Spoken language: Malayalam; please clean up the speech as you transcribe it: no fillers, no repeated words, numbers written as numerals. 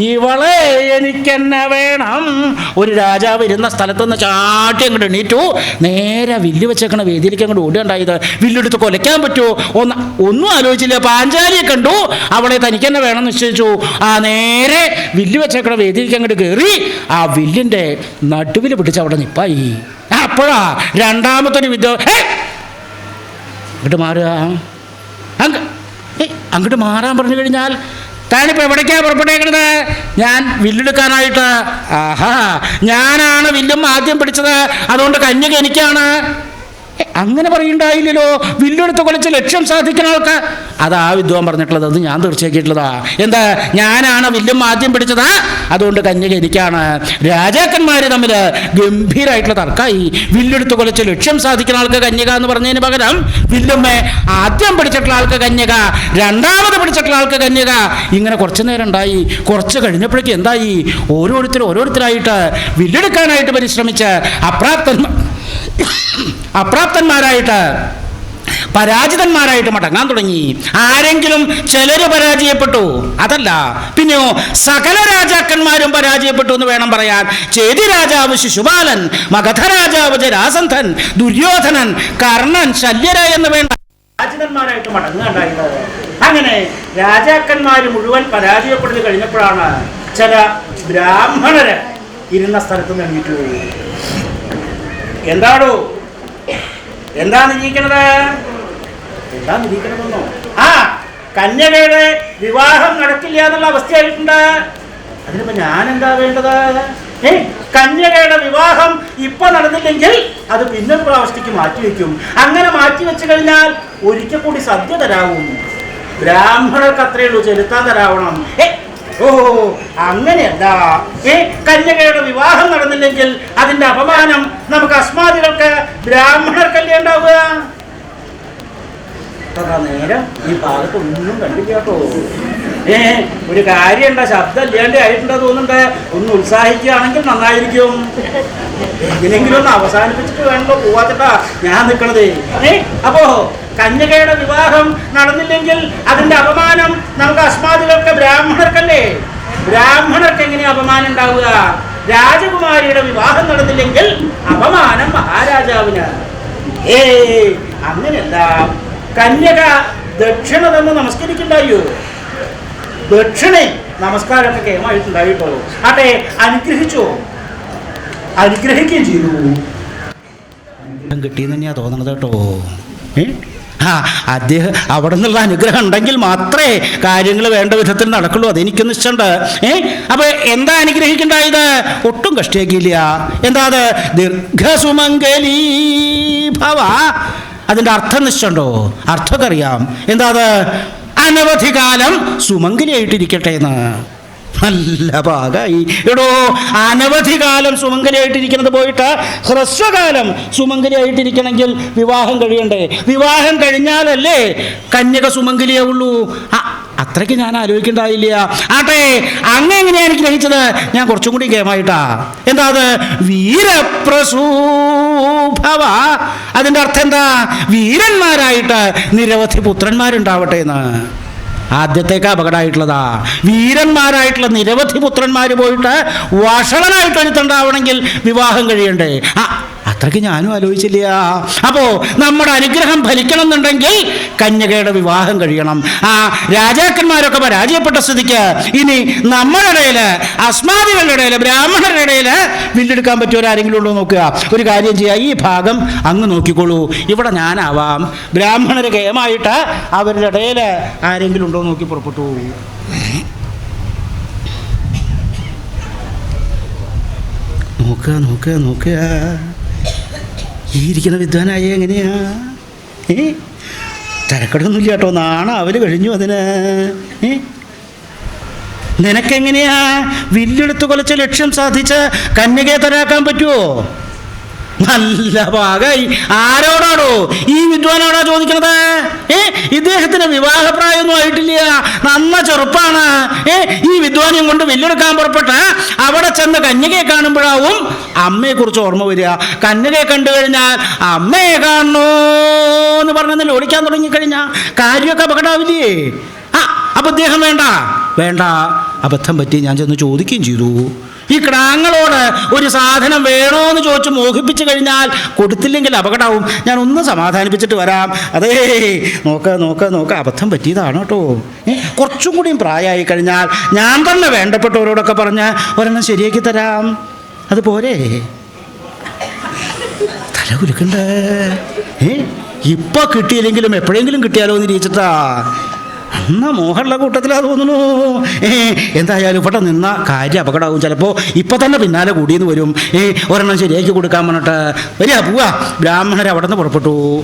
ഇവളെ എനിക്കെന്നെ വേണം. ഒരു രാജാവ് ഇരുന്ന സ്ഥലത്തുനിന്ന് ചാട്ടി അങ്ങോട്ട് എണീറ്റു, നേരെ വില്ല് വെച്ചേക്കണ വേദിയിലേക്ക് അങ്ങോട്ട് ഓടുകയുണ്ടായത്. വില്ലെടുത്ത് കൊലയ്ക്കാൻ പറ്റുമോ? ഒന്നും ആലോചിച്ചില്ല. പാഞ്ചാലിയെ കണ്ടു, അവളെ തനിക്കെന്നെ വേണം നിശ്ചയിച്ചു. നേരെ വില്ല് വെച്ചേക്കണ വേദിയിലേക്ക് അങ്ങോട്ട് കയറി ആ വില്ലിൻ്റെ നടുവിൽ പിടിച്ച് അവിടെ നിപ്പായി. അപ്പോഴാ രണ്ടാമത്തെ ഒരു വിദ്യ അങ്ങോട്ട് മാറുക. അങ്ങോട്ട് മാറാൻ പറഞ്ഞു കഴിഞ്ഞാൽ താനിപ്പോൾ എവിടേക്കാണ് പുറപ്പെട്ടേക്കണത്? ഞാൻ വില്ലെടുക്കാനായിട്ട്. ആഹാ, ഞാനാണ് വില്ലും ആദ്യം പിടിച്ചത്, അതുകൊണ്ട് കന്യക എനിക്കാണ്. അങ്ങനെ പറയുണ്ടായില്ലല്ലോ. വില്ലെടുത്ത് കൊലച്ച് ലക്ഷ്യം സാധിക്കുന്ന ആൾക്ക് അതാ വിദ്വാൻ പറഞ്ഞിട്ടുള്ളത്. അത് ഞാൻ തീർച്ചയാക്കിയിട്ടുള്ളതാ. എന്താ? ഞാനാണ് വില്ലും ആദ്യം പിടിച്ചത്, അതുകൊണ്ട് കന്യക എനിക്കാണ്. രാജാക്കന്മാർ തമ്മിൽ ഗംഭീരമായിട്ടുള്ള തർക്കമായി. വില്ലെടുത്ത് കൊലച്ച് ലക്ഷ്യം സാധിക്കുന്ന ആൾക്ക് കന്യക എന്ന് പറഞ്ഞതിന് പകരം വില്ലുമ്മേ ആദ്യം പിടിച്ചിട്ടുള്ള ആൾക്ക് കന്യക, രണ്ടാമത് പിടിച്ചിട്ടുള്ള ആൾക്ക് കന്യക. ഇങ്ങനെ കുറച്ചു നേരം ഉണ്ടായി. കുറച്ച് കഴിഞ്ഞപ്പോഴേക്കും എന്തായി? ഓരോരുത്തരായിട്ട് വില്ലെടുക്കാനായിട്ട് പരിശ്രമിച്ച് അപ്രാപ്തന്മാരായിട്ട് പരാജിതന്മാരായിട്ട് മടങ്ങാൻ തുടങ്ങി. ആരെങ്കിലും ചിലര് പരാജയപ്പെട്ടു, അതല്ല പിന്നെയോ സകല രാജാക്കന്മാരും പരാജയപ്പെട്ടു എന്ന് വേണം പറയാൻ. ചേതി രാജാവ് ശിശുപാലൻ, മഗധ രാജാവ് ജരാസന്ധൻ, ദുര്യോധനൻ, കർണൻ, ശല്യര എന്ന് വേണ്ട പരാജിതന്മാരായിട്ട് മടങ്ങുകയുണ്ടായത്. അങ്ങനെ രാജാക്കന്മാർ മുഴുവൻ പരാജയപ്പെടുത്തി കഴിഞ്ഞപ്പോഴാണ് ചില ബ്രാഹ്മണര് ഇരുന്ന സ്ഥലത്ത് നിന്നിട്ട് പോയി. എന്താ നിരീക്കണത്? കന്യകയുടെ വിവാഹം നടക്കില്ല എന്നുള്ള അവസ്ഥയായിട്ടുണ്ട്. അതിനിപ്പോ ഞാൻ എന്താ വേണ്ടത്? കന്യകയുടെ വിവാഹം ഇപ്പൊ നടന്നില്ലെങ്കിൽ അത് പിന്നെ പ്രാവശ്യത്തേക്ക് മാറ്റിവെക്കും. അങ്ങനെ മാറ്റിവെച്ചു കഴിഞ്ഞാൽ ഒരിക്കൽ കൂടി സദ്യ തരാവും. ബ്രാഹ്മണർക്ക് അത്രയേ ഉള്ളൂ, ചെലുത്താൻ തരാവണം. അങ്ങനെയല്ല. കന്യകയുടെ വിവാഹം നടന്നില്ലെങ്കിൽ അതിന്റെ അപമാനം നമുക്ക് അസ്മാദികൾക്ക് ബ്രാഹ്മണർക്കല്ലേ ഉണ്ടാവുക. നേരം ഈ ഭാഗത്ത് ഒന്നും കണ്ടില്ല കേട്ടോ. ഒരു കാര്യമുണ്ട, ശബ്ദം ഇല്ലാണ്ട് ആയിട്ടുണ്ടോ തോന്നുന്നുണ്ട്. ഒന്ന് ഉത്സാഹിക്കുകയാണെങ്കിൽ നന്നായിരിക്കും. എങ്ങനെയെങ്കിലും ഒന്ന് അവസാനിപ്പിച്ചിട്ട് വേണല്ലോ പോവാത്തട്ടാ ഞാൻ നിൽക്കണത്. അപ്പോ കന്യകയുടെ വിവാഹം നടന്നില്ലെങ്കിൽ അതിന്റെ അപമാനം നമുക്ക് അസ്മാദികൾക്ക് ബ്രാഹ്മണർക്കല്ലേ. ബ്രാഹ്മണർക്ക് എങ്ങനെയാ അപമാനം ഉണ്ടാവുക? രാജകുമാരിയുടെ വിവാഹം നടന്നില്ലെങ്കിൽ അപമാനം മഹാരാജാവിന്. അങ്ങനെയല്ല. കന്യക ദക്ഷിണ തന്ന് നമസ്കരിക്കണ്ടായോ? ദക്ഷിണ നമസ്കാരമൊക്കെ കേമായിട്ടുണ്ടായിട്ടോ. അതെ, അനുഗ്രഹിച്ചോ? അനുഗ്രഹിക്കുകയും ചെയ്തു. കിട്ടിയെന്ന് തന്നെയാ തോന്നണത് കേട്ടോ. അദ്ദേഹം അവിടെ നിന്നുള്ള അനുഗ്രഹം ഉണ്ടെങ്കിൽ മാത്രമേ കാര്യങ്ങൾ വേണ്ട വിധത്തിൽ നടക്കുള്ളൂ. അതെനിക്ക് നിശ്ചയുണ്ട്. അപ്പൊ എന്താ അനുഗ്രഹിക്കണ്ടായത്? ഒട്ടും കഷ്ടിയാക്കിയില്ല. എന്താ അത്? ദീർഘസുമംഗലീ ഭവ. അതിന്റെ അർത്ഥം നിശ്ചയുണ്ടോ? അർത്ഥമൊക്കെ അറിയാം. എന്താ അത്? അനവധി കാലം സുമംഗലിയായിട്ടിരിക്കട്ടെ എന്ന്. നല്ല ഭാഗമായി. എടോ, അനവധി കാലം സുമംഗലിയായിട്ടിരിക്കുന്നത് പോയിട്ട് ഹ്രസ്വകാലം സുമംഗലിയായിട്ടിരിക്കണമെങ്കിൽ വിവാഹം കഴിയണ്ടേ? വിവാഹം കഴിഞ്ഞാലല്ലേ കന്യക സുമംഗലിയാവുള്ളൂ. അത്രയ്ക്ക് ഞാൻ ആലോചിക്കണ്ടായില്ല. ആട്ടെ, അങ്ങനെയാണ് എനിക്ക് ഗ്രഹിച്ചത്. ഞാൻ കുറച്ചും കൂടി ഗേമായിട്ടാ. എന്താ അത്? വീരപ്രസൂഭവ. അതിൻ്റെ അർത്ഥം എന്താ? വീരന്മാരായിട്ട് നിരവധി പുത്രന്മാരുണ്ടാവട്ടെ എന്ന്. ആദ്യത്തേക്ക് അപകടമായിട്ടുള്ളതാ. വീരന്മാരായിട്ടുള്ള നിരവധി പുത്രന്മാർ പോയിട്ട് വഷളനായിട്ട് ഒരുത്തുണ്ടാവണമെങ്കിൽ വിവാഹം കഴിയണ്ടേ? അത്രയ്ക്ക് ഞാനും ആലോചിച്ചില്ല. അപ്പോൾ നമ്മുടെ അനുഗ്രഹം ഫലിക്കണം എന്നുണ്ടെങ്കിൽ കന്യകയുടെ വിവാഹം കഴിയണം. രാജാക്കന്മാരൊക്കെ പരാജയപ്പെട്ട സ്ഥിതിക്ക് ഇനി നമ്മുടെ ഇടയിൽ, അസ്മാദികളുടെ ഇടയിൽ, ബ്രാഹ്മണരുടെ ഇടയിൽ വില്ലെടുക്കാൻ പറ്റിയവരാരെങ്കിലും ഉണ്ടോ നോക്കുക. ഒരു കാര്യം ചെയ്യുക, ഈ ഭാഗം അങ്ങ് നോക്കിക്കോളൂ. ഇവിടെ ഞാനാവാം. ബ്രാഹ്മണർ കേമായിട്ട് അവരുടെ ഇടയിൽ ആരെങ്കിലും ഉണ്ടോ നോക്കി പുറപ്പെട്ടു. നോക്കുക ഈ ഇരിക്കുന്ന വിദ്വാനായ എങ്ങനെയാ? തിരക്കടൊന്നുമില്ല കേട്ടോ. നാണ അവര് കഴിഞ്ഞു അതിന്. നിനക്കെങ്ങനെയാ വില്ലെടുത്ത് കൊലച്ച് ലക്ഷ്യം സാധിച്ച് കന്യകയെ തരാക്കാൻ പറ്റുമോ? നല്ല ഭാഗമായി. ആരോടാണോ? ഈ വിദ്വാനോടാ ചോദിക്കണത്. ഇദ്ദേഹത്തിന് വിവാഹപ്രായമൊന്നും ആയിട്ടില്ല, നന്ന ചെറുപ്പാണ്. ഈ വിദ്വാനം കൊണ്ട് വില്ലെടുക്കാൻ പുറപ്പെട്ട അവിടെ ചെന്ന് കന്യകയെ കാണുമ്പോഴാവും അമ്മയെക്കുറിച്ച് ഓർമ്മ വരിക. കന്യകയെ കണ്ടു കഴിഞ്ഞാൽ അമ്മയെ കാണണോ എന്ന് പറഞ്ഞാൽ ഓടിക്കാൻ തുടങ്ങിക്കഴിഞ്ഞാൽ കാര്യമൊക്കെ അപകടമാവില്ലേ? അപ്പൊ അദ്ദേഹം വേണ്ട അബദ്ധം പറ്റി ഞാൻ ചെന്ന് ചോദിക്കുകയും ചെയ്തു. ഈ കിടാങ്ങളോട് ഒരു സാധനം വേണോ എന്ന് ചോദിച്ച് മോഹിപ്പിച്ചു കഴിഞ്ഞാൽ കൊടുത്തില്ലെങ്കിൽ അപകടമാവും. ഞാൻ ഒന്ന് സമാധാനിപ്പിച്ചിട്ട് വരാം. അതേ നോക്ക് അബദ്ധം പറ്റിയതാണ് കേട്ടോ. കുറച്ചും കൂടിയും പ്രായമായി കഴിഞ്ഞാൽ ഞാൻ തന്നെ വേണ്ടപ്പെട്ടവരോടൊക്കെ പറഞ്ഞ് ഒരെണ്ണം ശരിയാക്കി തരാം. അതുപോലെ തല കുലുക്കണ്ടേ? ഇപ്പൊ കിട്ടിയില്ലെങ്കിലും എപ്പോഴെങ്കിലും കിട്ടിയാലോ എന്ന് ഇരിച്ചിട്ടാ. എന്നാ മോഹമുള്ള കൂട്ടത്തിലാ തോന്നുന്നു. എന്തായാലും ഇവിടെ നിന്ന കാര്യം അപകടമാവും. ചിലപ്പോൾ ഇപ്പൊ തന്നെ പിന്നാലെ കൂടിയെന്ന് വരും. ഒരെണ്ണം ശരിയാക്കി കൊടുക്കാൻ പറഞ്ഞിട്ട് വരിക പോവാ. ബ്രാഹ്മണർ അവിടെ നിന്ന് പുറപ്പെട്ടു.